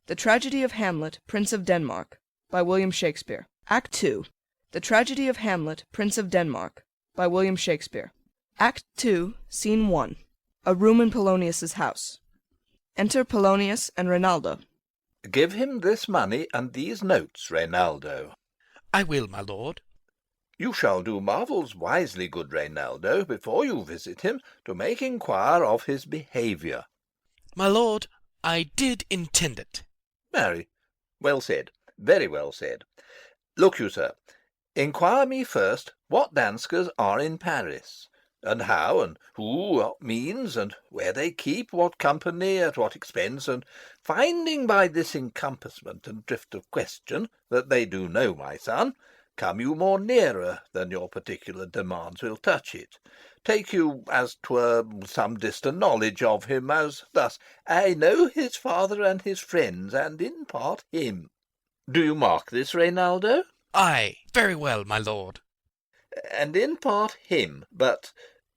The Tragedy of Hamlet, Prince of Denmark, by William Shakespeare. Act 2. The Tragedy of Hamlet, Prince of Denmark, by William Shakespeare. Act 2, Scene 1. A room in Polonius's house. Enter Polonius and Reynaldo. Give him this money and these notes, Reynaldo. I will, my lord. You shall do marvels wisely, good Reynaldo, before you visit him, to make inquire of his behaviour. My lord, I did intend it. Marry, well said, very well said. Look you, sir, inquire me first what Danskers are in Paris, and how, and who, what means, and where they keep, what company, at what expense, and finding by this encompassment and drift of question that they do know my son, come you more nearer than your particular demands will touch it. Take you, as 'twere, some distant knowledge of him, as thus: I know his father and his friends, and in part him. Do you mark this, Reynaldo? Ay, very well, my lord. And in part him, but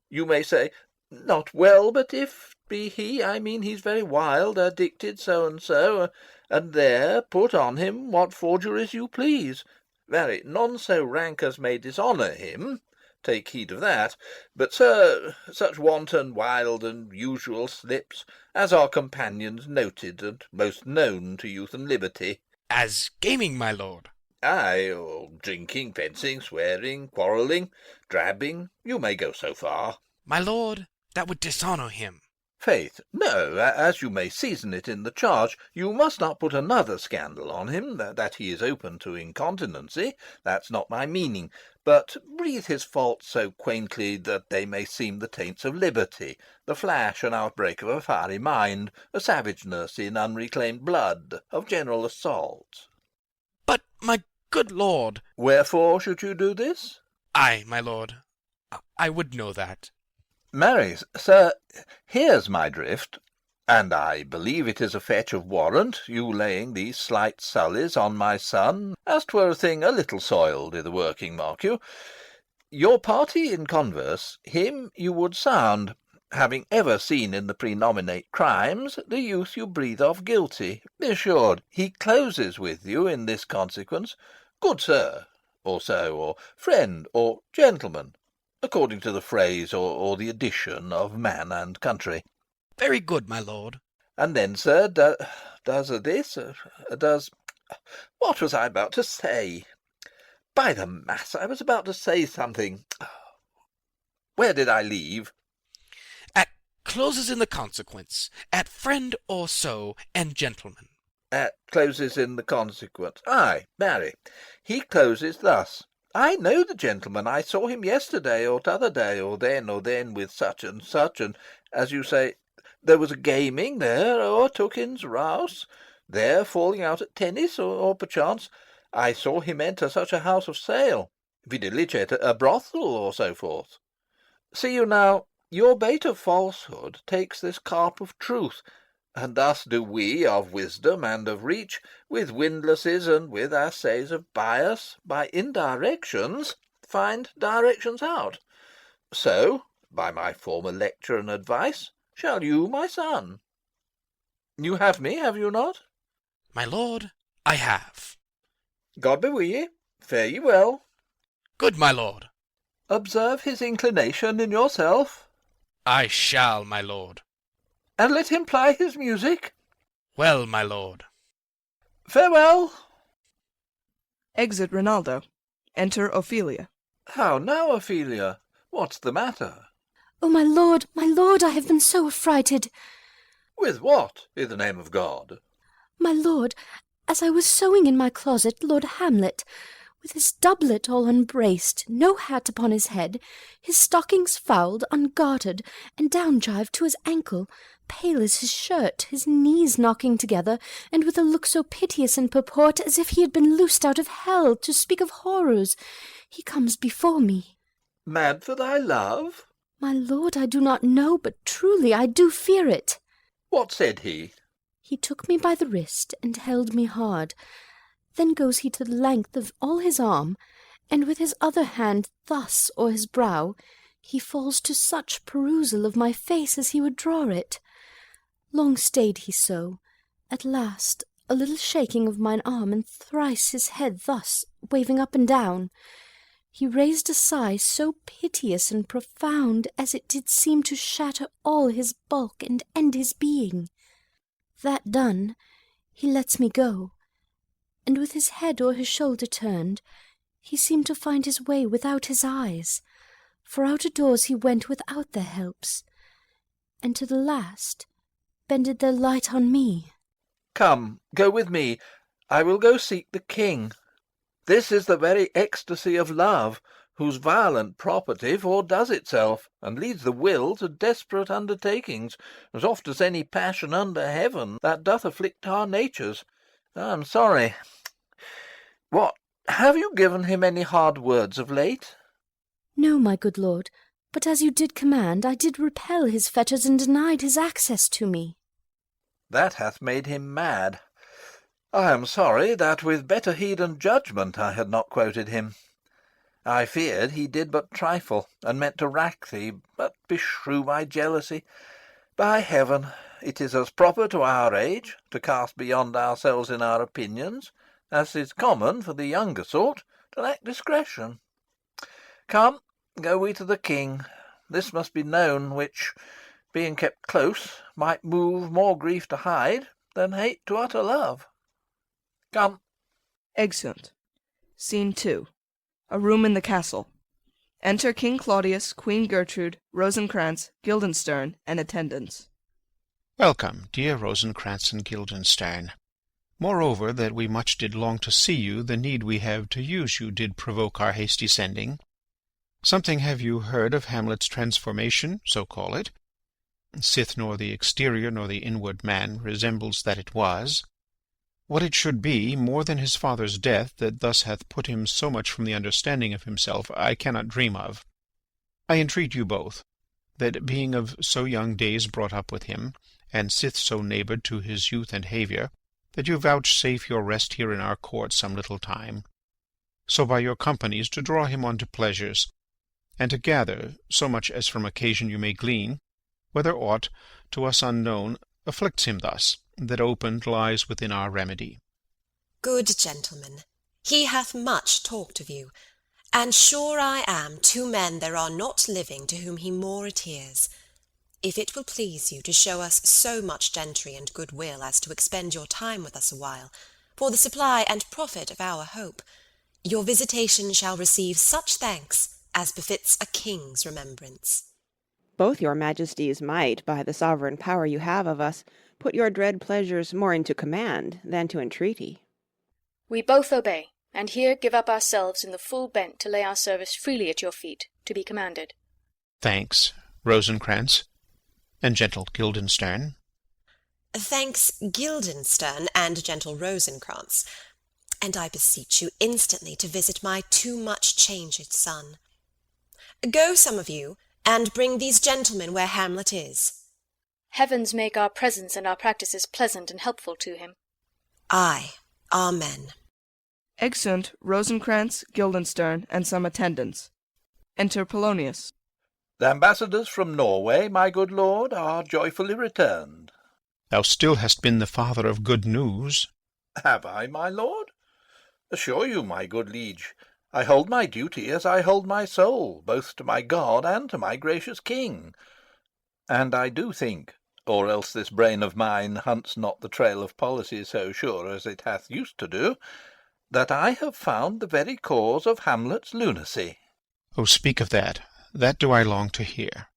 you may say, not well, but if be he, I mean he's very wild, addicted, so and so, and there put on him what forgeries you please. Marry, none so rank as may dishonour him, take heed of that, but, sir, such wanton, wild, and usual slips, as are companions noted and most known to youth and liberty. As gaming, my lord. Ay, or drinking, fencing, swearing, quarrelling, drabbing, you may go so far. My lord, that would dishonour him. Faith, no, as you may season it in the charge, you must not put another scandal on him, that he is open to incontinency, that's not my meaning, but breathe his faults so quaintly that they may seem the taints of liberty, the flash and outbreak of a fiery mind, a savageness in unreclaimed blood, of general assault. But, my good lord... Wherefore should you do this? Ay, my lord, I would know that. Marry, sir, here's my drift, and I believe it is a fetch of warrant, you laying these slight sullies on my son, as 'twere a thing a little soiled i' the working, mark you. Your party in converse, him you would sound, having ever seen in the prenominate crimes the youth you breathe of guilty. Be assured he closes with you in this consequence, good sir, or so, or friend, or gentleman, according to the phrase or the addition of man and country. Very good, my lord. And then, sir, does what was I about to say? By the mass, I was about to say something. Where did I leave? At closes in the consequence, at friend or so, and gentleman. At closes in the consequence. Ay, marry, he closes thus. I know the gentleman. I saw him yesterday, or t'other day, or then with such, and as you say, there was a gaming there, or Tookin's rouse, there falling out at tennis, or perchance, I saw him enter such a house of sale, videlicet a brothel, or so forth. See you now, your bait of falsehood takes this carp of truth, and thus do we of wisdom and of reach, with windlasses and with assays of bias, by indirections, find directions out. So, by my former lecture and advice, shall you, my son. You have me, have you not? My lord, I have. God be with ye. Fare ye well. Good, my lord. Observe his inclination in yourself. I shall, my lord. And let him ply his music. Well, my lord. Farewell. Exit Reynaldo. Enter Ophelia. How now, Ophelia? What's the matter? Oh, my lord, I have been so affrighted. With what, in the name of God? My lord, as I was sewing in my closet, Lord Hamlet, with his doublet all unbraced, no hat upon his head, his stockings fouled, ungartered, and down-jived to his ankle, pale as his shirt, his knees knocking together, and with a look so piteous in purport as if he had been loosed out of hell, to speak of horrors, he comes before me. Mad for thy love? My lord, I do not know, but truly I do fear it. What said he? He took me by the wrist, and held me hard. Then goes he to the length of all his arm, and with his other hand thus o'er his brow, he falls to such perusal of my face as he would draw it. Long stayed he so. At last, a little shaking of mine arm, and thrice his head thus, waving up and down. He raised a sigh so piteous and profound as it did seem to shatter all his bulk and end his being. That done, he lets me go, and with his head o'er his shoulder turned, he seemed to find his way without his eyes, for out of doors he went without their helps, and to the last bended their light on me. Come, go with me. I will go seek the king. This is the very ecstasy of love, whose violent property foredoes itself, and leads the will to desperate undertakings, as oft as any passion under heaven that doth afflict our natures. I am sorry. What, have you given him any hard words of late? No, my good lord, but as you did command, I did repel his fetters and denied his access to me. That hath made him mad. I am sorry that with better heed and judgment I had not quoted him. I feared he did but trifle, and meant to rack thee, but beshrew my jealousy. By heaven, it is as proper to our age to cast beyond ourselves in our opinions, as is common for the younger sort to lack discretion. Come, go we to the king. This must be known, which, being kept close, might move more grief to hide than hate to utter love. Come. Exeunt. Scene 2. A room in the castle. Enter King Claudius, Queen Gertrude, Rosencrantz, Guildenstern, and attendants. Welcome, dear Rosencrantz and Guildenstern. Moreover, that we much did long to see you, the need we have to use you did provoke our hasty sending. Something have you heard of Hamlet's transformation, so call it? Sith nor the exterior nor the inward man resembles that it was. What it should be, more than his father's death, that thus hath put him so much from the understanding of himself, I cannot dream of. I entreat you both, that being of so young days brought up with him, and sith so neighboured to his youth and haviour, that you vouchsafe your rest here in our court some little time, so by your companies to draw him on to pleasures, and to gather, so much as from occasion you may glean, whether aught, to us unknown, afflicts him thus, that opened lies within our remedy. Good gentlemen, he hath much talked of you, and sure I am 2 men there are not living to whom he more adheres. If it will please you to show us so much gentry and goodwill as to expend your time with us a while, for the supply and profit of our hope, your visitation shall receive such thanks as befits a king's remembrance. Both your majesties might, by the sovereign power you have of us, put your dread pleasures more into command than to entreaty. We both obey, and here give up ourselves in the full bent to lay our service freely at your feet, to be commanded. Thanks, Rosencrantz, and gentle Guildenstern. Thanks, Guildenstern and gentle Rosencrantz, and I beseech you instantly to visit my too much changed son. Go, some of you, and bring these gentlemen where Hamlet is. Heavens make our presence and our practices pleasant and helpful to him. Aye, amen. Exeunt Rosencrantz, Guildenstern, and some attendants. Enter Polonius. The ambassadors from Norway, my good lord, are joyfully returned. Thou still hast been the father of good news. Have I, my lord? Assure you, my good liege, I hold my duty as I hold my soul, both to my God and to my gracious king. And I do think, or else this brain of mine hunts not the trail of policy so sure as it hath used to do, that I have found the very cause of Hamlet's lunacy. Oh, speak of that. That do I long to hear.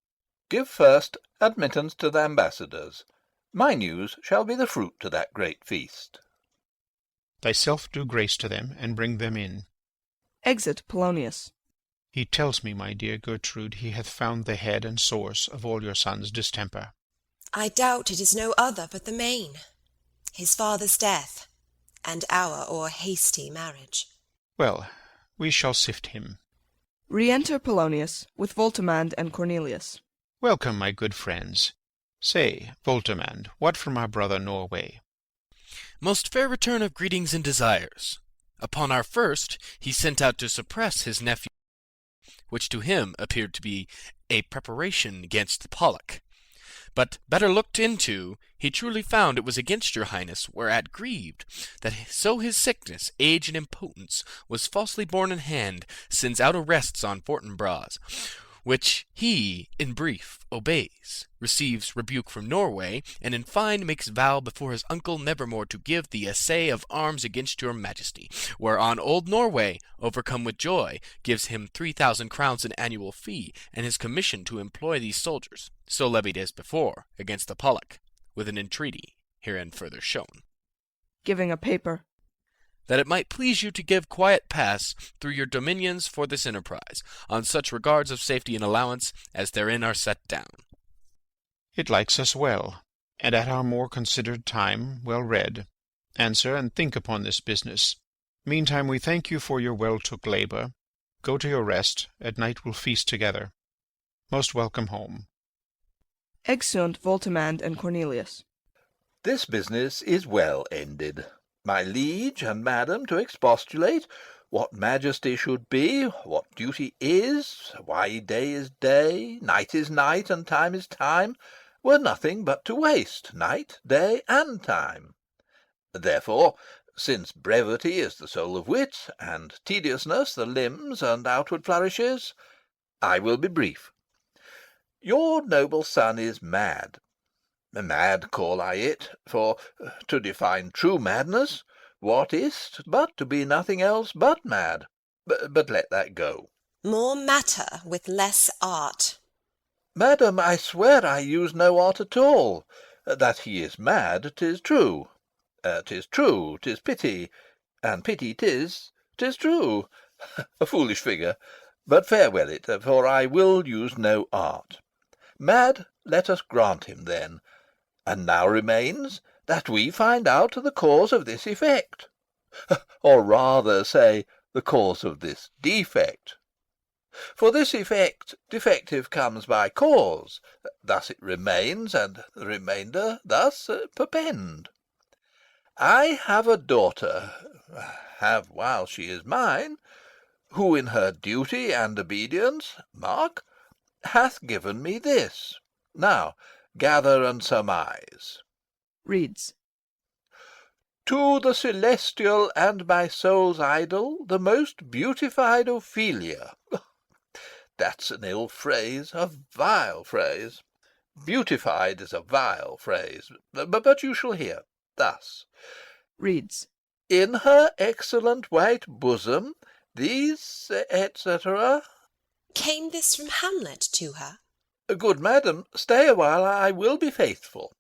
Give first admittance to the ambassadors. My news shall be the fruit to that great feast. Thyself do grace to them, and bring them in. Exit Polonius. He tells me, my dear Gertrude, he hath found the head and source of all your son's distemper. I doubt it is no other but the main, his father's death, and our o'er hasty marriage. Well, we shall sift him. Re-enter Polonius, with Voltimand and Cornelius. Welcome, my good friends. Say, Voltimand, what from our brother Norway? Most fair return of greetings and desires. Upon our first, he sent out to suppress his nephew, which to him appeared to be a preparation against the Pollock. But better looked into, he truly found it was against your highness, whereat grieved, that so his sickness, age, and impotence was falsely borne in hand, sends out arrests on Fortinbras, which he, in brief, obeys, receives rebuke from Norway, and in fine makes vow before his uncle nevermore to give the essay of arms against your majesty, whereon old Norway, overcome with joy, gives him 3,000 crowns in annual fee, and his commission to employ these soldiers, so levied as before, against the Pollock, with an entreaty, herein further shown. Giving a paper. That it might please you to give quiet pass through your dominions for this enterprise, on such regards of safety and allowance as therein are set down. It likes us well, and at our more considered time well read. Answer and think upon this business. Meantime we thank you for your well-took labour. Go to your rest, at night we'll feast together. Most welcome home. Exeunt Voltimand and Cornelius. This business is well ended. My liege and madam to expostulate, what majesty should be, what duty is, why day is day, night is night, and time is time, were nothing but to waste night, day, and time. Therefore, since brevity is the soul of wit, and tediousness the limbs and outward flourishes, I will be brief. Your noble son is mad. Mad call I it, for, to define true madness, what is't but to be nothing else but mad? But let that go. More matter with less art. Madam, I swear I use no art at all. That he is mad, 'tis true. 'Tis true, 'tis pity, and pity 'tis true. A foolish figure, but farewell it, for I will use no art. Mad, let us grant him then. And now remains that we find out the cause of this effect, or rather say the cause of this defect. For this effect defective comes by cause, thus it remains, and the remainder thus perpend. I have a daughter, have while she is mine, who in her duty and obedience, mark, hath given me this. Now gather and surmise. Reads. To the celestial and my soul's idol, the most beautified Ophelia. That's an ill phrase, a vile phrase. Beautified is a vile phrase, but you shall hear. Thus. Reads. In her excellent white bosom, these, etc. Came this from Hamlet to her? Good madam, stay a while, I will be faithful.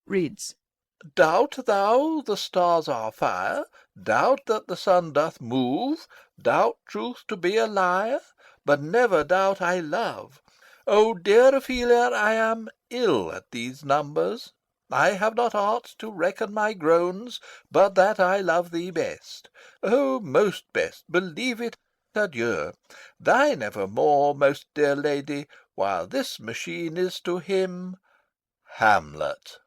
Reads. Doubt thou the stars are fire? Doubt that the sun doth move? Doubt truth to be a liar? But never doubt I love. O dear Ophelia, I am ill at these numbers. I have not art to reckon my groans, but that I love thee best. O most best, believe it, adieu. Thine evermore, most dear lady, while this machine is to him Hamlet.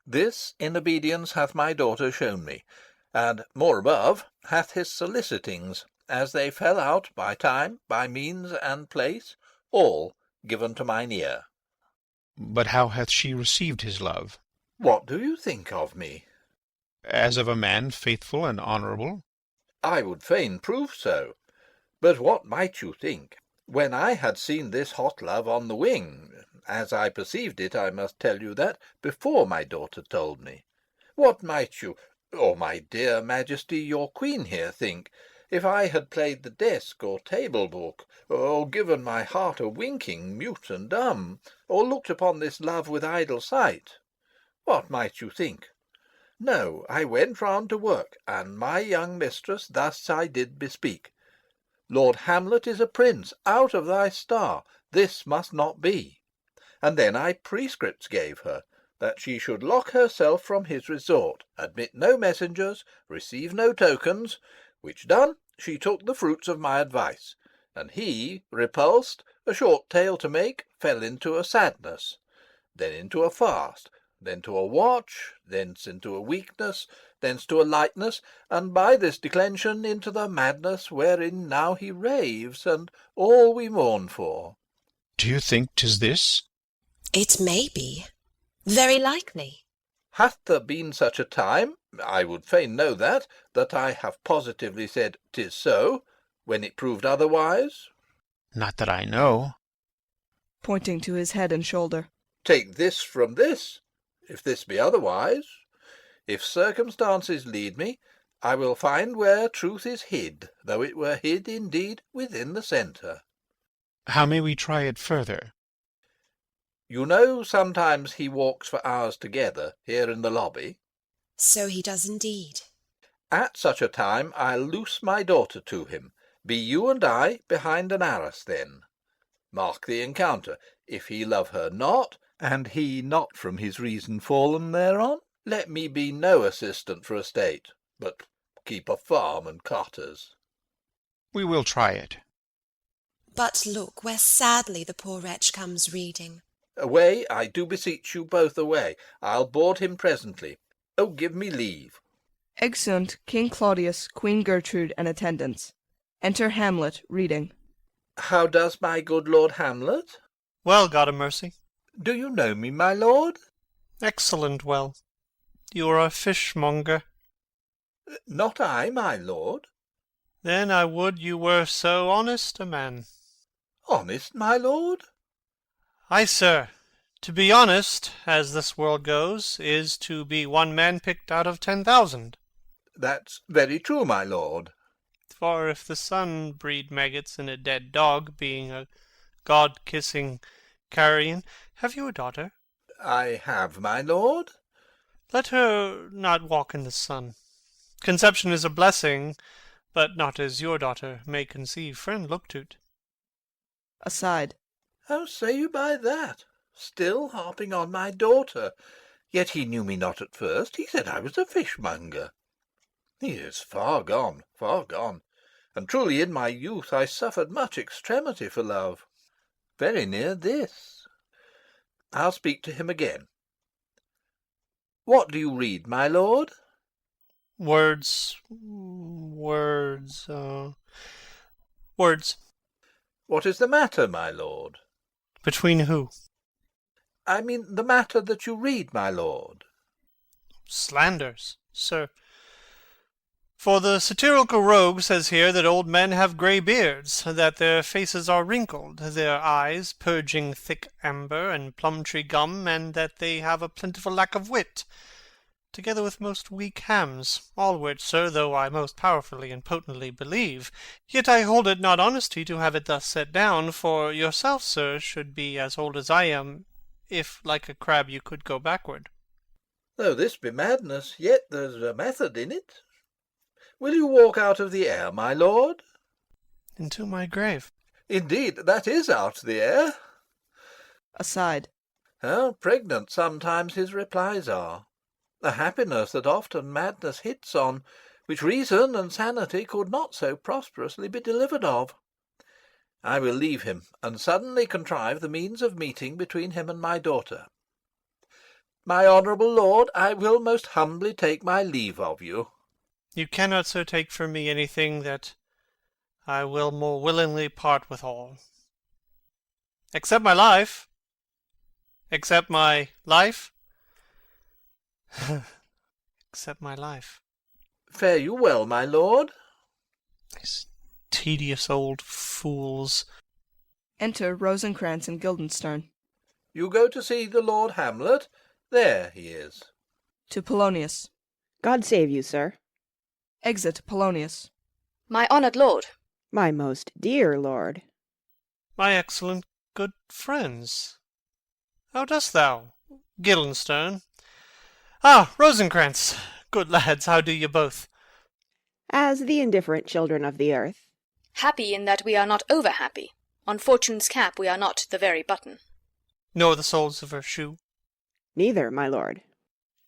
This in obedience hath my daughter shown me, and more above hath his solicitings, as they fell out by time, by means, and place, all given to mine ear. But how hath she received his love? What do you think of me? As of a man faithful and honourable? I would fain prove so. But what might you think, when I had seen this hot love on the wing, as I perceived it, I must tell you that, before my daughter told me, what might you, or my dear Majesty, your queen here, think, if I had played the desk or table book, or given my heart a winking, mute and dumb, or looked upon this love with idle sight? What might you think? No, I went round to work, and my young mistress thus I did bespeak. Lord Hamlet is a prince, out of thy star, this must not be. And then I prescripts gave her, that she should lock herself from his resort, admit no messengers, receive no tokens, which done, she took the fruits of my advice, and he, repulsed, a short tale to make, fell into a sadness, then into a fast, then to a watch, thence into a weakness, thence to a lightness, and by this declension into the madness wherein now he raves, and all we mourn for. Do you think 'tis this? It may be. Very likely. Hath there been such a time, I would fain know that I have positively said 'tis so, when it proved otherwise? Not that I know. Pointing to his head and shoulder. Take this from this, if this be otherwise. If circumstances lead me, I will find where truth is hid, though it were hid indeed within the centre. How may we try it further? You know sometimes he walks for hours together here in the lobby. So he does indeed. At such a time I'll loose my daughter to him. Be you and I behind an arras then. Mark the encounter. If he love her not, and he not from his reason fallen thereon, let me be no assistant for a state, but keep a farm and cotters. We will try it. But look, where sadly the poor wretch comes reading. Away, I do beseech you both away. I'll board him presently. Oh, give me leave. Exeunt King Claudius, Queen Gertrude, and attendants. Enter Hamlet, reading. How does my good Lord Hamlet? Well, God a mercy. Do you know me, my lord? Excellent well. You are a fishmonger. Not I, my lord. Then I would you were so honest a man. Honest, my lord? Ay, sir. To be honest, as this world goes, is to be one man picked out of 10,000. That's very true, my lord. For if the sun breed maggots in a dead dog, being a god-kissing carrion, have you a daughter? I have, my lord. Let her not walk in the sun. Conception is a blessing, but not as your daughter may conceive. Friend, look to't. Aside. How say you by that? Still harping on my daughter. Yet he knew me not at first. He said I was a fishmonger. He is far gone, and truly in my youth I suffered much extremity for love. Very near this. I'll speak to him again. What do you read, my lord? Words. What is the matter, my lord? Between who? I mean the matter that you read, my lord. Slanders, sir. For the satirical rogue says here that old men have grey beards, that their faces are wrinkled, their eyes purging thick amber and plum-tree gum, and that they have a plentiful lack of wit, together with most weak hams, all which, sir, though I most powerfully and potently believe, yet I hold it not honesty to have it thus set down, for yourself, sir, should be as old as I am, if like a crab you could go backward. Though this be madness, yet there's a method in it. Will you walk out of the air, my lord? Into my grave. Indeed, that is out the air. Aside. How pregnant sometimes his replies are. A happiness that often madness hits on, which reason and sanity could not so prosperously be delivered of. I will leave him, and suddenly contrive the means of meeting between him and my daughter. My honourable lord, I will most humbly take my leave of you. You cannot so take from me anything that I will more willingly part withal. Except my life. Except my life. Except my life. Fare you well, my lord. These tedious old fools. Enter Rosencrantz and Guildenstern. You go to see the Lord Hamlet? There he is. To Polonius. God save you, sir. Exit Polonius. My honoured lord. My most dear lord. My excellent good friends. How dost thou, Guildenstern? Ah, Rosencrantz. Good lads, how do you both? As the indifferent children of the earth. Happy in that we are not over-happy. On Fortune's cap we are not the very button. Nor the soles of her shoe. Neither, my lord.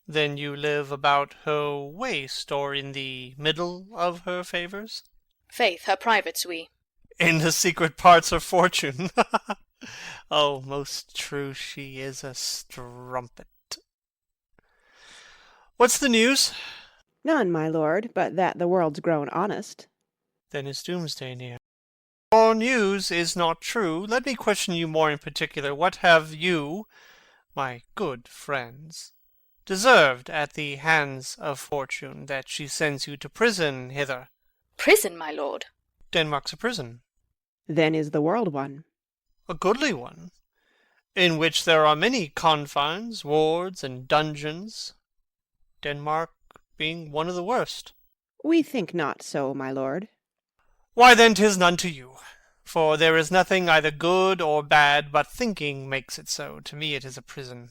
Then you live about her waist, or in the middle of her favours? Faith, her privates we. In the secret parts of fortune. Oh, most true, she is a strumpet. What's the news? None, my lord, but that the world's grown honest. Then is doomsday near. Your news is not true. Let me question you more in particular. What have you, my good friends, deserved at the hands of fortune that she sends you to prison hither. Prison, my lord? Denmark's a prison. Then is the world one. A goodly one, in which there are many confines, wards, and dungeons, Denmark being one of the worst. We think not so, my lord. Why then 'tis none to you, for there is nothing either good or bad, but thinking makes it so. To me it is a prison.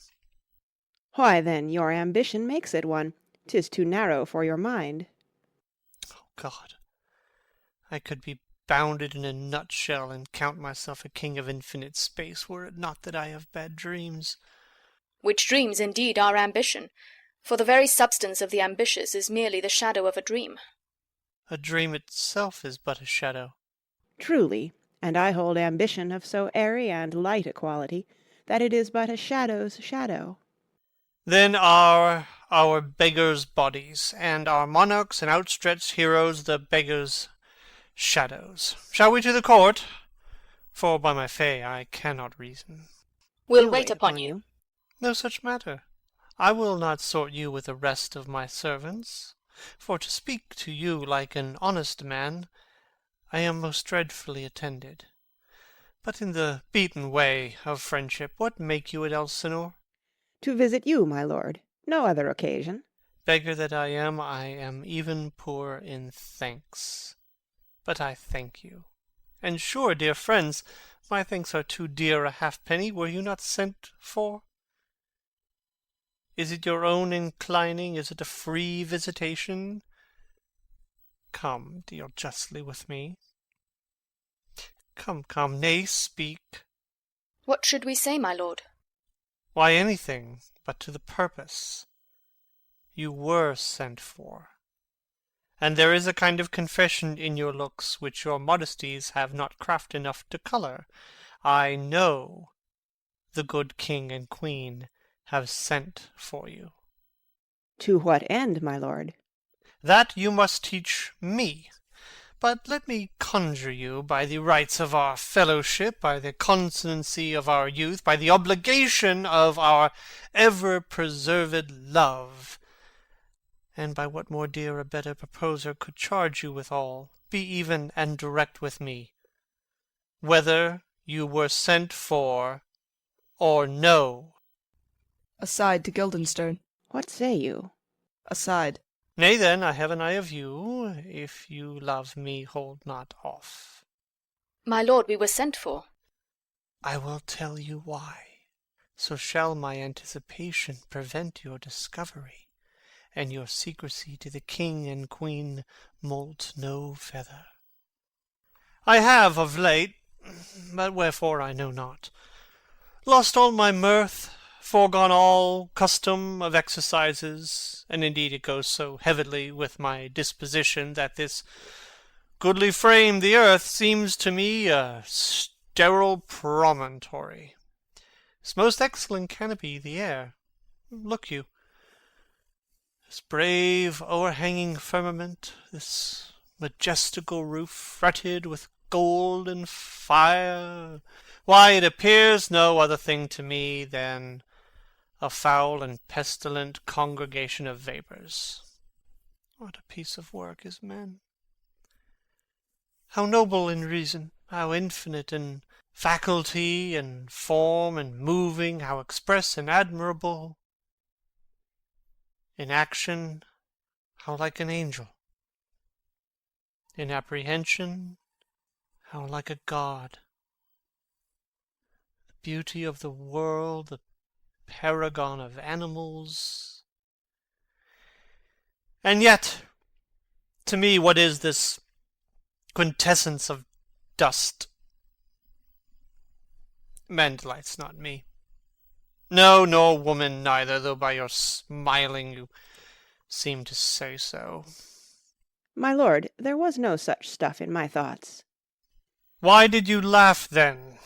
Why then your ambition makes it one. 'Tis too narrow for your mind. Oh God, I could be bounded in a nutshell and count myself a king of infinite space, were it not that I have bad dreams. Which dreams indeed are ambition, for the very substance of the ambitious is merely the shadow of a dream. A dream itself is but a shadow. Truly, and I hold ambition of so airy and light a quality, that it is but a shadow's shadow. Then are our beggars' bodies, and our monarchs and outstretched heroes the beggars' shadows. Shall we to the court? For by my fay I cannot reason. We'll wait upon you. No such matter. I will not sort you with the rest of my servants, for to speak to you like an honest man, I am most dreadfully attended. But in the beaten way of friendship, what make you at Elsinore? To visit you, my lord. No other occasion. Beggar that I am even poor in thanks. But I thank you. And sure, dear friends, my thanks are too dear a halfpenny. Were you not sent for? Is it your own inclining? Is it a free visitation? Come, deal justly with me. Come, nay, speak. What should we say, my lord? Why, anything but to the purpose. You were sent for, and there is a kind of confession in your looks which your modesties have not craft enough to colour. I know the good king and queen have sent for you. To what end, my lord? That you must teach me. But let me conjure you by the rights of our fellowship, by the constancy of our youth, by the obligation of our ever-preserved love, and by what more dear a better proposer could charge you withal, be even and direct with me, whether you were sent for or no. Aside to Guildenstern. What say you? Aside. Nay, then, I have an eye of you. If you love me, hold not off. My lord, we were sent for. I will tell you why. So shall my anticipation prevent your discovery, and your secrecy to the king and queen moult no feather. I have of late, but wherefore I know not, lost all my mirth, foregone all custom of exercises, and indeed it goes so heavily with my disposition that this goodly frame, the earth, seems to me a sterile promontory. This most excellent canopy, the air. Look you, this brave o'erhanging firmament, this majestical roof fretted with gold and fire, why, it appears no other thing to me than a foul and pestilent congregation of vapours. What a piece of work is man! How noble in reason, how infinite in faculty and form and moving, how express and admirable in action, how like an angel, in apprehension, how like a god. The beauty of the world, the paragon of animals. And yet, to me, what is this quintessence of dust? Man delights not me. No, nor woman neither, though by your smiling you seem to say so. My lord, there was no such stuff in my thoughts. Why did you laugh then,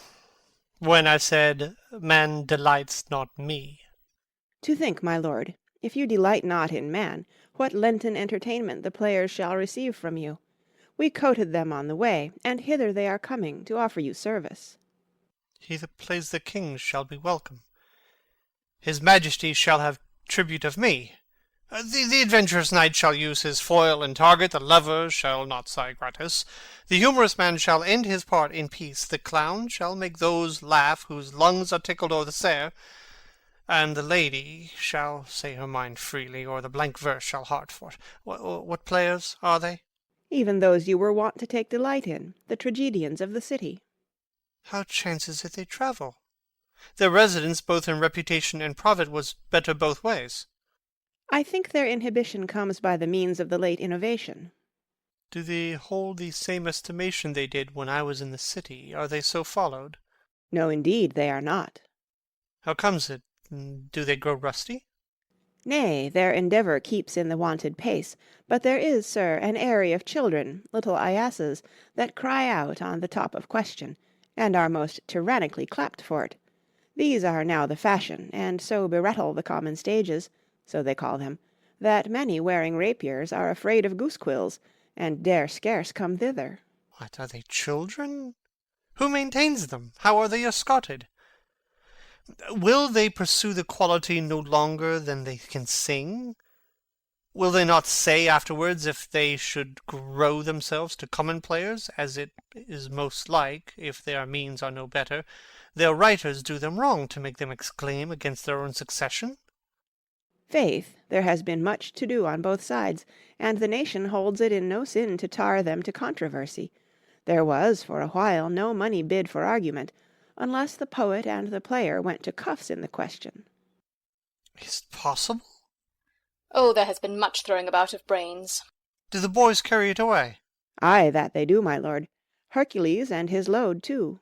when I said, man delights not me? To think, my lord, if you delight not in man, what Lenten entertainment the players shall receive from you. We coted them on the way, and hither they are coming to offer you service. He that plays the king shall be welcome. His Majesty shall have tribute of me. The adventurous knight shall use his foil and target, the lover shall not sigh gratis, the humorous man shall end his part in peace, the clown shall make those laugh whose lungs are tickled o'er the sere, and the lady shall say her mind freely, or the blank verse shall heart for it. What players are they? Even those you were wont to take delight in, the tragedians of the city. How chances it they travel? Their residence, both in reputation and profit, was better both ways. I think their inhibition comes by the means of the late innovation. Do they hold the same estimation they did when I was in the city? Are they so followed? No, indeed, they are not. How comes it? Do they grow rusty? Nay, their endeavour keeps in the wonted pace, but there is, sir, an aery of children, little Iasses, that cry out on the top of question, and are most tyrannically clapped for't. These are now the fashion, and so berettle the common stages, so they call them, that many wearing rapiers are afraid of goose-quills, and dare scarce come thither. What, are they children? Who maintains them? How are they escorted? Will they pursue the quality no longer than they can sing? Will they not say afterwards, if they should grow themselves to common players, as it is most like, if their means are no better, their writers do them wrong to make them exclaim against their own succession? Faith, there has been much to do on both sides, and the nation holds it in no sin to tar them to controversy. There was, for a while, no money bid for argument, unless the poet and the player went to cuffs in the question. Is it possible? Oh, there has been much throwing about of brains. Do the boys carry it away? Ay, that they do, my lord. Hercules and his load too.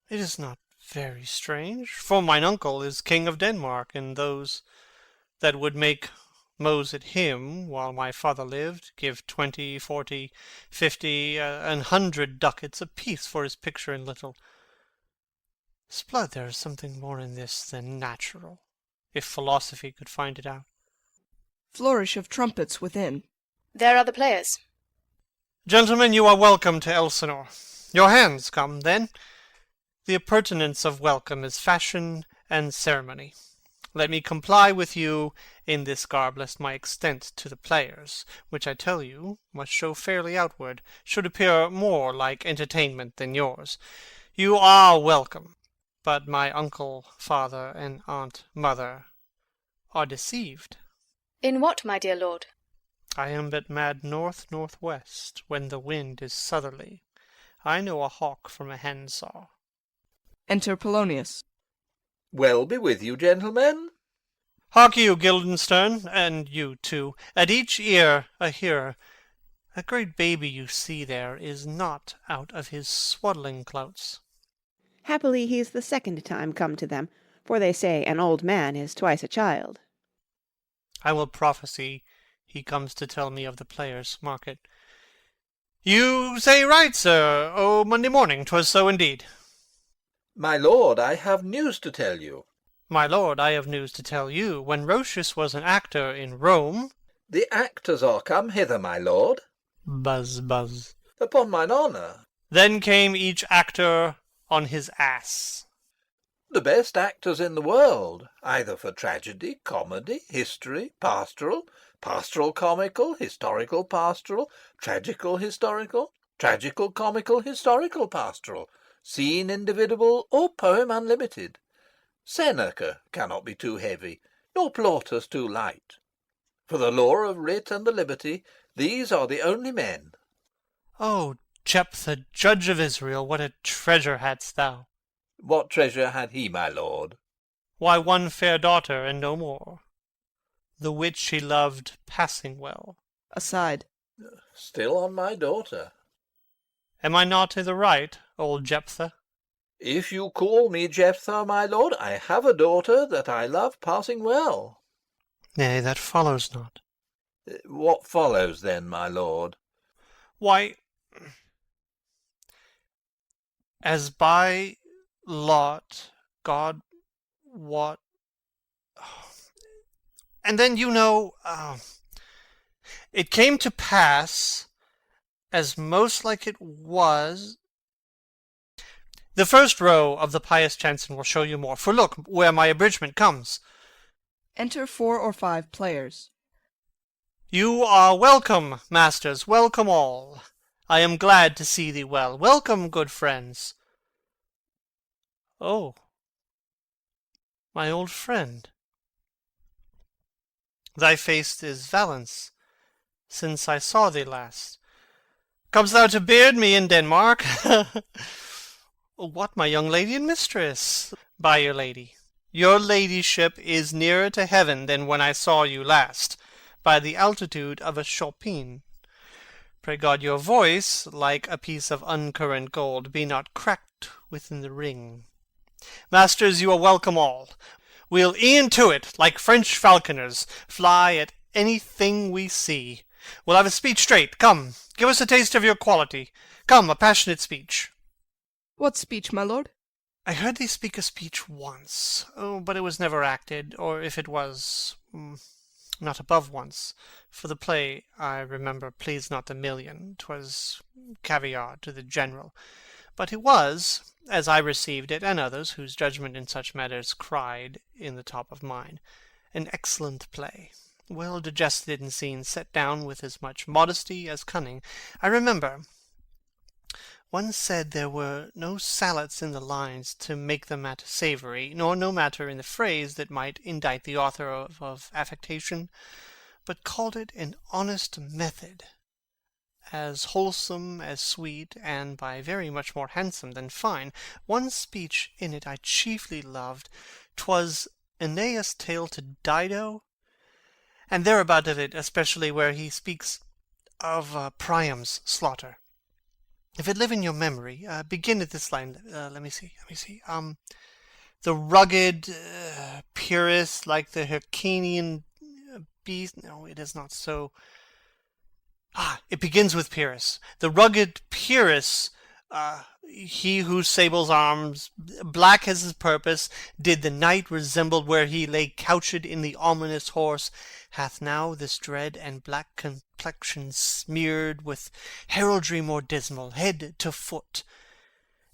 It is not very strange, for mine uncle is king of Denmark, and those that would make mows at him while my father lived give 20, 40, 50, 100 ducats apiece for his picture in little. 'Sblood, there is something more in this than natural, if philosophy could find it out. Flourish of trumpets within. There are the players. Gentlemen, you are welcome to Elsinore. Your hands come, then. The appurtenance of welcome is fashion and ceremony. Let me comply with you in this garb, lest my extent to the players, which I tell you must show fairly outward, should appear more like entertainment than yours. You are welcome, but my uncle, father, and aunt, mother, are deceived. In what, my dear lord? I am but mad north-northwest, when the wind is southerly. I know a hawk from a handsaw. Enter Polonius. Well be with you, gentlemen. Hark you, Guildenstern, and you too, at each ear a hearer. That great baby you see there is not out of his swaddling clouts. Happily he's the second time come to them, for they say an old man is twice a child. I will prophesy he comes to tell me of the players' market. You say right, sir. Oh, Monday morning, 'twas so indeed. My lord, I have news to tell you. My lord, I have news to tell you. When Roscius was an actor in Rome... The actors are come hither, my lord. Buzz, buzz. Upon mine honour. Then came each actor on his ass. The best actors in the world, either for tragedy, comedy, history, pastoral, pastoral comical, historical pastoral, tragical historical, tragical comical, historical pastoral, scene individual, or poem unlimited. Seneca cannot be too heavy, nor Plautus too light. For the law of writ and the liberty, these are the only men. O Jephthah, judge of Israel, what a treasure hadst thou! What treasure had he, my lord? Why, one fair daughter, and no more. The which he loved passing well. Aside. Still on my daughter. Am I not i' the right, old Jephthah? If you call me Jephthah, my lord, I have a daughter that I love passing well. Nay, that follows not. What follows then, my lord? Why, as by lot God wot... And then, you know, it came to pass, as most like it was... The first row of the pious chanson will show you more. For look, where my abridgment comes. Enter 4 or 5 players. You are welcome, masters, welcome all. I am glad to see thee well. Welcome, good friends. Oh, my old friend. Thy face is Valence, since I saw thee last. Comest thou to beard me in Denmark? What, my young lady and mistress? By your ladyship is nearer to heaven than when I saw you last, by the altitude of a chopin. Pray God your voice, like a piece of uncurrent gold, be not cracked within the ring. Masters, you are welcome all. We'll e'en to it, like French falconers, fly at anything we see. We'll have a speech straight. Come, give us a taste of your quality. Come, a passionate speech. What speech, my lord? I heard thee speak a speech once, but it was never acted, or if it was, not above once. For the play, I remember, pleased not the million. 'Twas caviar to the general. But it was, as I received it, and others whose judgment in such matters cried in the top of mine, an excellent play, well digested in scenes set down with as much modesty as cunning. I remember one said there were no salads in the lines to make the matter savoury, nor no matter in the phrase that might indict the author of affectation, but called it an honest method, as wholesome as sweet, and by very much more handsome than fine. One speech in it I chiefly loved. 'Twas Aeneas' tale to Dido, and thereabout of it, especially where he speaks of Priam's slaughter. If it live in your memory, begin at this line. Let me see. The rugged Pyrrhus, like the Hyrcanian beast. No, it is not so. It begins with Pyrrhus. The rugged Pyrrhus, he whose sable's arms, black as his purpose, did the night resemble where he lay couched in the ominous horse, hath now this dread and black complexion smeared with heraldry more dismal, head to foot.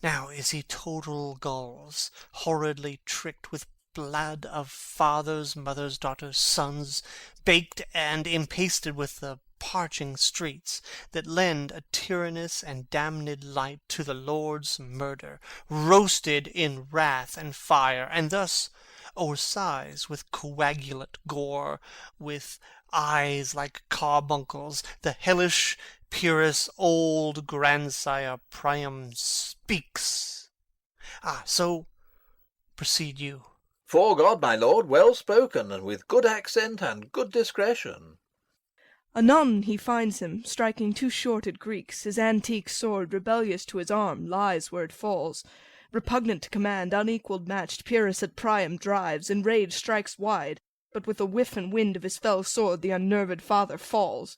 Now is he total gulls, horridly tricked with blood of fathers, mothers, daughters, sons, baked and impasted with the parching streets, that lend a tyrannous and damned light to the Lord's murder, roasted in wrath and fire, and thus o'ersighs with coagulate gore, with eyes like carbuncles, the hellish Pyrrhus, old grandsire Priam, speaks. So proceed you. 'Fore God, my lord, well spoken, and with good accent and good discretion. Anon he finds him, striking too short at Greeks, his antique sword, rebellious to his arm, lies where it falls. Repugnant to command, unequalled matched, Pyrrhus at Priam drives, in rage strikes wide, but with a whiff and wind of his fell sword the unnerved father falls.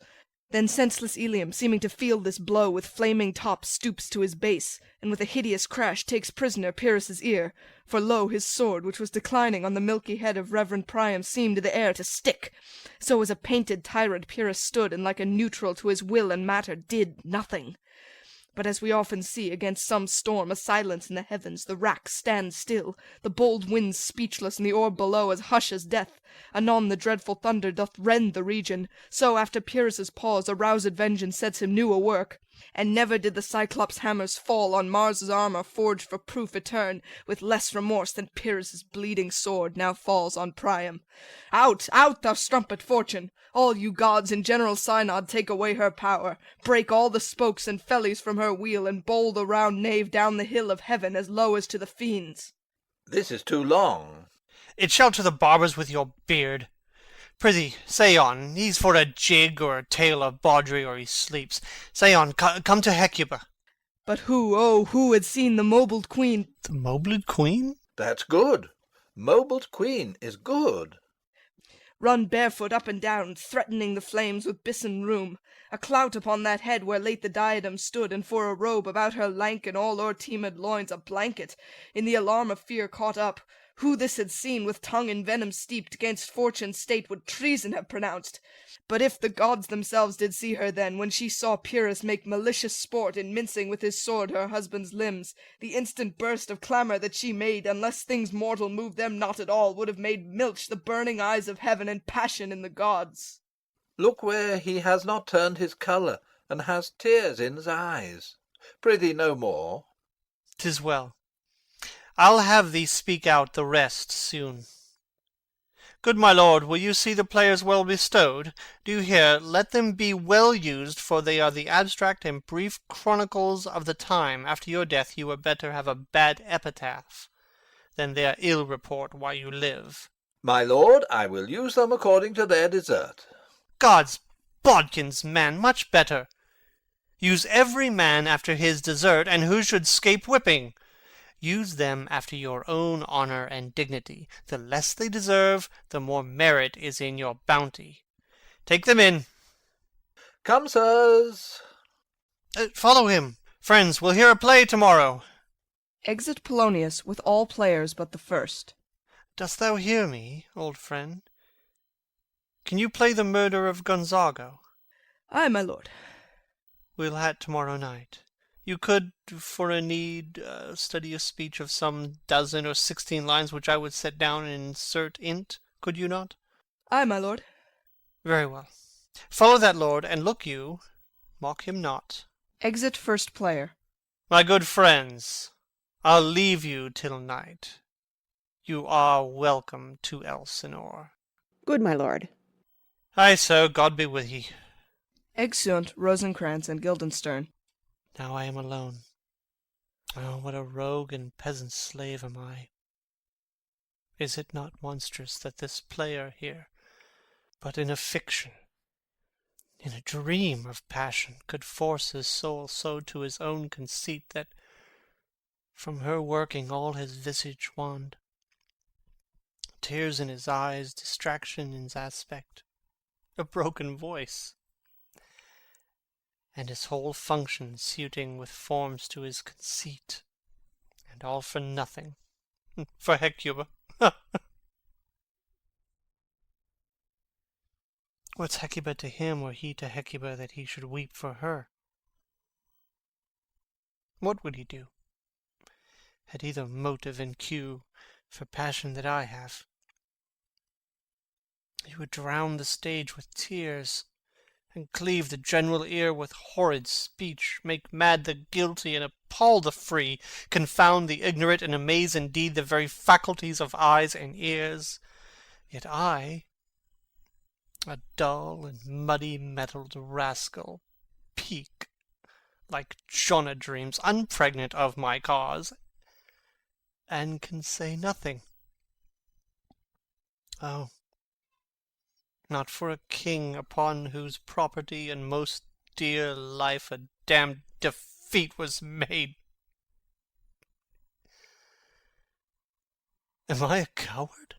Then senseless Ilium, seeming to feel this blow, with flaming top stoops to his base, and with a hideous crash takes prisoner Pyrrhus's ear. For lo, his sword, which was declining on the milky head of reverend Priam, seemed to the air to stick. So as a painted tyrant Pyrrhus stood, and like a neutral to his will and matter did nothing. But as we often see, against some storm, a silence in the heavens, the rack stands still, the bold winds speechless, and the orb below as hush as death. Anon the dreadful thunder doth rend the region. So after Pyrrhus's pause, aroused vengeance sets him new a work. And never did the Cyclops' hammers fall on Mars' armour forged for proof eterne, with less remorse than Pyrrhus' bleeding sword now falls on Priam. Out, out, thou strumpet Fortune! All you gods in general synod take away her power, break all the spokes and fellies from her wheel, and bowl the round nave down the hill of heaven as low as to the fiends. This is too long. It shall to the barbers with your beard. Prithee, say on. He's for a jig or a tale of bawdry, or he sleeps. Say on, come to Hecuba. But who, oh, who had seen the mobled queen? The mobled queen? That's good. Mobled queen is good. Run barefoot up and down, threatening the flames with bison rheum, a clout upon that head where late the diadem stood, and for a robe about her lank and all o'erteemed loins a blanket, in the alarm of fear caught up, who this had seen, with tongue in venom steeped, 'gainst fortune's state would treason have pronounced. But if the gods themselves did see her then, when she saw Pyrrhus make malicious sport in mincing with his sword her husband's limbs, the instant burst of clamour that she made, unless things mortal moved them not at all, would have made milch the burning eyes of heaven, and passion in the gods. Look where he has not turned his colour, and has tears in his eyes. Prithee no more. 'Tis well. I'll have thee speak out the rest soon. Good my lord, will you see the players well bestowed? Do you hear? Let them be well used, for they are the abstract and brief chronicles of the time. After your death you were better have a bad epitaph than their ill report while you live. My lord, I will use them according to their desert. God's bodkins, man, much better. Use every man after his desert, and who should scape whipping. Use them after your own honour and dignity. The less they deserve, the more merit is in your bounty. Take them in. Come, sirs. Follow him. Friends, we'll hear a play tomorrow. Exit Polonius with all players but the first. Dost thou hear me, old friend? Can you play the murder of Gonzago? Ay, my lord. We'll ha' it tomorrow night. You could, for a need, study a speech of some 12 or 16 lines, which I would set down and insert in't, could you not? Ay, my lord. Very well. Follow that lord, and look you, mock him not. Exit first player. My good friends, I'll leave you till night. You are welcome to Elsinore. Good my lord. Ay, so, God be with ye. Exeunt Rosencrantz and Guildenstern. Now I am alone. Oh, what a rogue and peasant slave am I! Is it not monstrous that this player here, but in a fiction, in a dream of passion, could force his soul so to his own conceit that from her working all his visage wand, tears in his eyes, distraction in his aspect, a broken voice, and his whole function suiting with forms to his conceit, and all for nothing, for Hecuba. What's Hecuba to him, or he to Hecuba, that he should weep for her? What would he do? Had he the motive and cue for passion that I have? He would drown the stage with tears, and cleave the general ear with horrid speech, make mad the guilty, and appall the free, confound the ignorant, and amaze indeed the very faculties of eyes and ears. Yet I, a dull and muddy-mettled rascal, peak, like Jonah dreams, unpregnant of my cause, and can say nothing. Oh, not for a king upon whose property and most dear life a damned defeat was made. Am I a coward?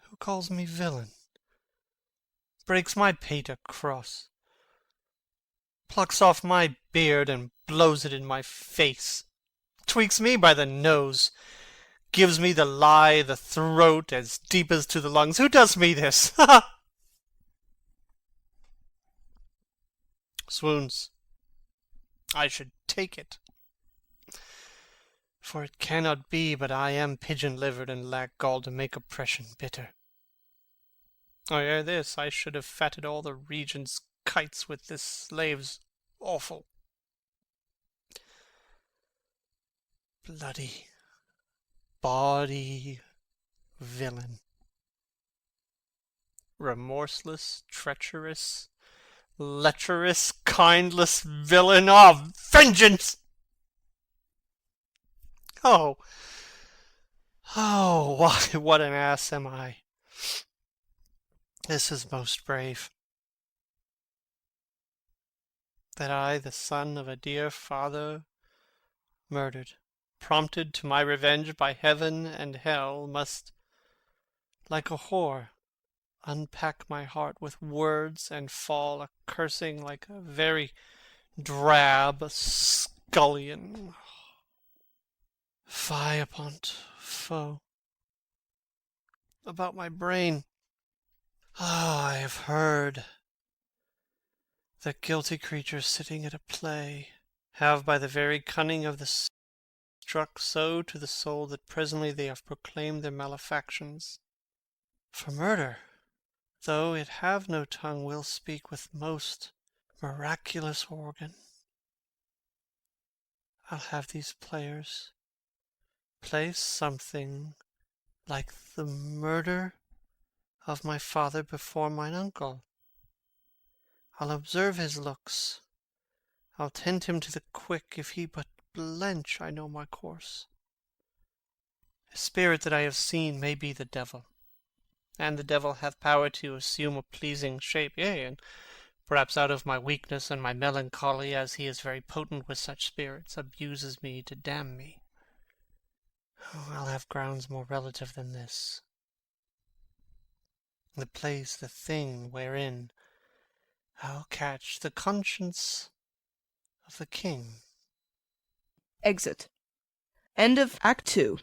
Who calls me villain? Breaks my pate across, plucks off my beard and blows it in my face, tweaks me by the nose, gives me the lie, the throat as deep as to the lungs. Who does me this? Ha! Swoons. I should take it. For it cannot be but I am pigeon-livered and lack gall to make oppression bitter. Or ere this I should have fatted all the region's kites with this slave's offal. Bloody, bawdy villain. Remorseless, treacherous, lecherous, kindless villain of vengeance! Oh, why, what an ass am I! This is most brave. That I, the son of a dear father, murdered, prompted to my revenge by heaven and hell, must, like a whore, unpack my heart with words and fall a-cursing like a very drab scullion. Fie upon't, foe! about my brain. I have heard that guilty creatures sitting at a play have by the very cunning of the struck so to the soul that presently they have proclaimed their malefactions. For murder, though it have no tongue, will speak with most miraculous organ. I'll have these players play something like the murder of my father before mine uncle. I'll observe his looks. I'll tend him to the quick. If he but blench, I know my course. The spirit that I have seen may be the devil, and the devil hath power to assume a pleasing shape, yea, and perhaps out of my weakness and my melancholy, as he is very potent with such spirits, abuses me to damn me. I'll have grounds more relative than this. The play's the thing wherein I'll catch the conscience of the king. Exit. End of Act 2.